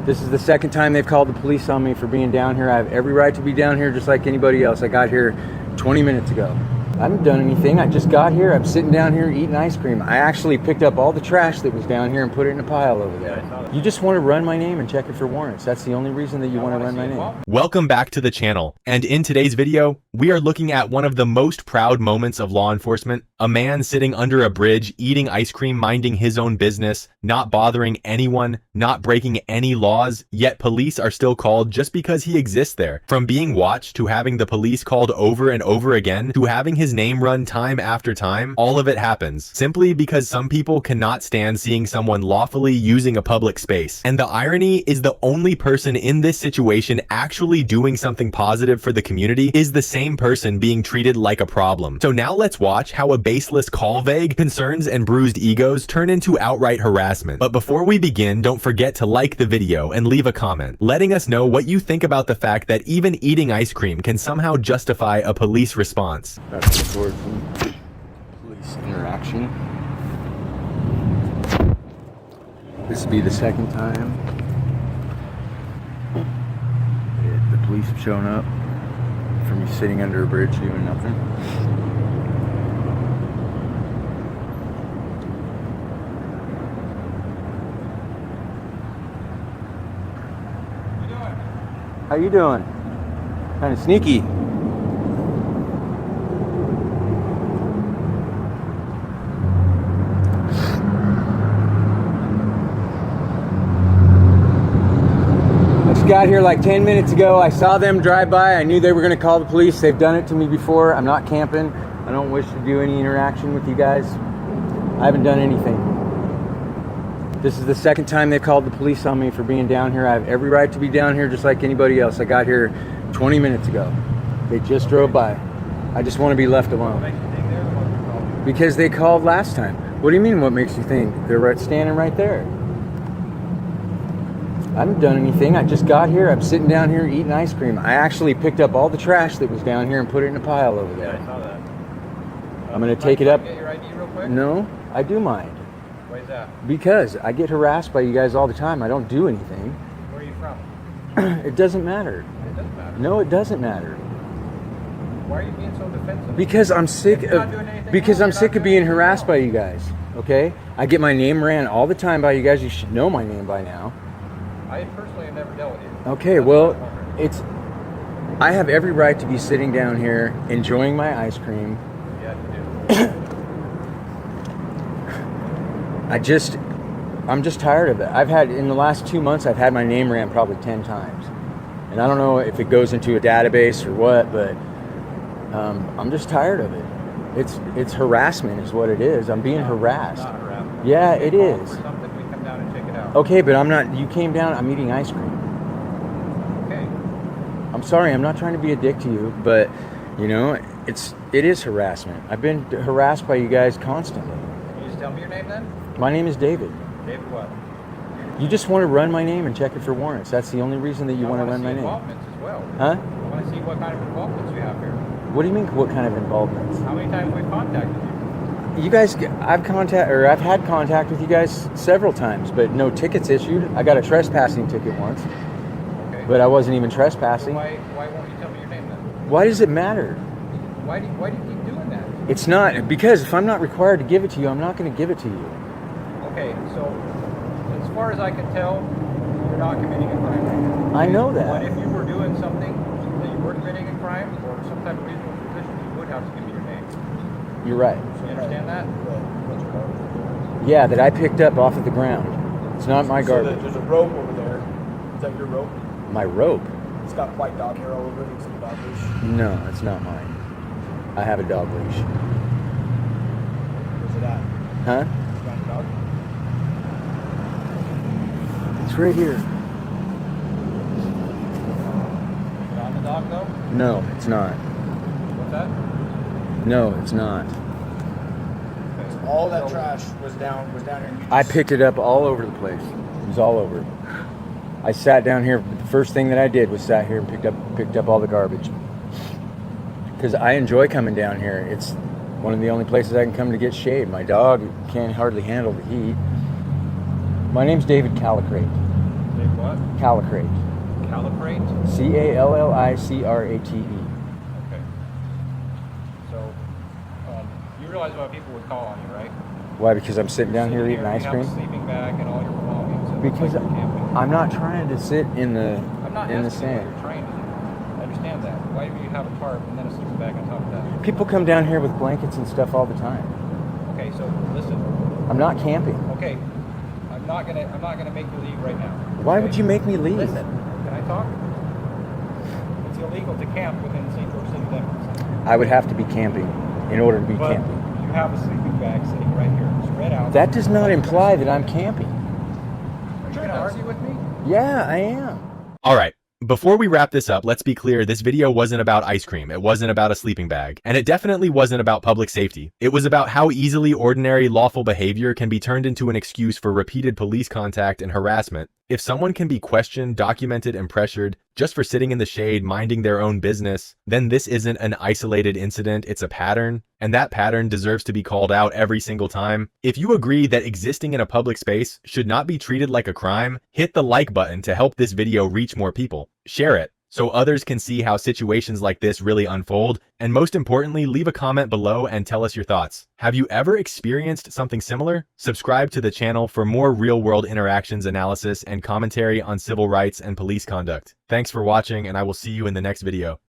This is the second time they've called the police on me for being down here. I have every right to be down here just like anybody else. I got here 20 minutes ago. I haven't done anything. I just got here. I'm sitting down here eating ice cream. I actually picked up all the trash that was down here and put it in a pile over there. You just want to run my name and check it for warrants. That's the only reason that you want to run my name. Welcome back to the channel. And in today's video, we are looking at one of the most proud moments of law enforcement. A man sitting under a bridge, eating ice cream, minding his own business, not bothering anyone, not breaking any laws, yet police are still called just because he exists there. From being watched to having the police called over and over again to having his name run time after time, all of it happens simply because some people cannot stand seeing someone lawfully using a public space. And the irony is the only person in this situation actually doing something positive for the community is the same person being treated like a problem. So now let's watch how a baseless call vague concerns and bruised egos turn into outright harassment. But before we begin, don't forget to like the video and leave a comment, letting us know what you think about the fact that even eating ice cream can somehow justify a police response. That's the word from police interaction. This will be the second time the police have shown up for me sitting under a bridge doing nothing. How you doing? Kind of sneaky. Got here like 10 minutes ago. I saw them drive by. I knew they were going to call the police. They've done it to me before. I'm not camping. I don't wish to do any interaction with you guys. I haven't done anything. This is the second time they've called the police on me for being down here. I have every right to be down here just like anybody else. I got here 20 minutes ago. They just drove by. I just want to be left alone. Because they called last time. What do you mean, what makes you think? They're standing right there. I haven't done anything. I just got here. I'm sitting down here eating ice cream. I actually picked up all the trash that was down here and put it in a pile over there. Yeah, I saw that. I'm going to take it up. Get your ID real quick? No, I do mind. Why is that? Because I get harassed by you guys all the time. I don't do anything. Where are you from? It doesn't matter. It doesn't matter. No, it doesn't matter. Why are you being so defensive? Because I'm sick If you're not doing anything because wrong, I'm you're sick not of doing being anything harassed wrong. by you guys. Okay? I get my name ran all the time by you guys. You should know my name by now. I personally have never dealt with you. Okay, That's well, what I'm wondering. it's I have every right to be sitting down here enjoying my ice cream. Yeah, you do. I'm just tired of it. I've had, in the last 2 months, I've had my name ran probably 10 times. And I don't know if it goes into a database or what, but I'm just tired of it. It's harassment is what it is. I'm being harassed. Not harassment. Yeah, If it you call is. for something, we come down and check it out. Okay, but I'm not, you came down, I'm eating ice cream. Okay. I'm sorry, I'm not trying to be a dick to you, but, you know, it is harassment. I've been harassed by you guys constantly. Can you just tell me your name then? My name is David. David what? You just want to run my name and check it for warrants. That's the only reason that you want to run my name. Involvements as well. Huh? I want to see what kind of involvements you have here. What do you mean, what kind of involvements? How many times we've contacted you? You guys, I've had contact with you guys several times, but no tickets issued. I got a trespassing ticket once, Okay. but I wasn't even trespassing. Why won't you tell me your name then? Why does it matter? Why do you keep doing that? It's not, because if I'm not required to give it to you, I'm not going to give it to you. Okay, so as far as I can tell, you're not committing a crime right now. I know that. But if you were doing something that you were committing a crime or some type of reasonable suspicion, you would have to give me your name. You're right. You understand that? Yeah, that I picked up off of the ground. It's not my garbage. There's a rope over there. Is that your rope? My rope? It's got white dog hair all over it. It's a dog leash. No, it's not mine. I have a dog leash. Where's it at? Huh? It's got a dog. It's right here. Is it on the dog though? No, it's not. What's that? No, it's not. All that trash was down here. And you I picked it up all over the place. It was all over. I sat down here. The first thing that I did was sat here and picked up all the garbage. Because I enjoy coming down here. It's one of the only places I can come to get shade. My dog can't hardly handle the heat. My name's David Calicrate. David what? Calicrate. Calibrate? Callicrate. Okay. So, you realize why people would call on you, right? Why? Because I'm sitting down here Sitting eating ice you cream? have a sleeping bag and all your belongings. And Because like you're camping. I'm not trying to sit in the I'm not in the asking you what sand. you're trying to do. I understand that. Why do you have a tarp and then a sleeping bag on top of that? People come down here with blankets and stuff all the time. Okay, so listen. I'm not camping. Okay, I'm not gonna make you leave right now. Why okay? would you make me leave? Listen, can I talk? It's illegal to camp within St. George city limits. I would have to be camping in order to be But camping. you have a sleeping bag sitting right here, spread out. That does not imply that I'm camping. Are you trying to argue with me? Yeah, I am. All right. Before we wrap this up, let's be clear, this video wasn't about ice cream, it wasn't about a sleeping bag, and it definitely wasn't about public safety. It was about how easily ordinary lawful behavior can be turned into an excuse for repeated police contact and harassment. If someone can be questioned, documented, and pressured just for sitting in the shade minding their own business, then this isn't an isolated incident, it's a pattern, and that pattern deserves to be called out every single time. If you agree that existing in a public space should not be treated like a crime, hit the like button to help this video reach more people. Share it so others can see how situations like this really unfold, and most importantly, leave a comment below and tell us your thoughts. Have you ever experienced something similar? Subscribe to the channel for more real-world interactions analysis and commentary on civil rights and police conduct. Thanks for watching, and I will see you in the next video.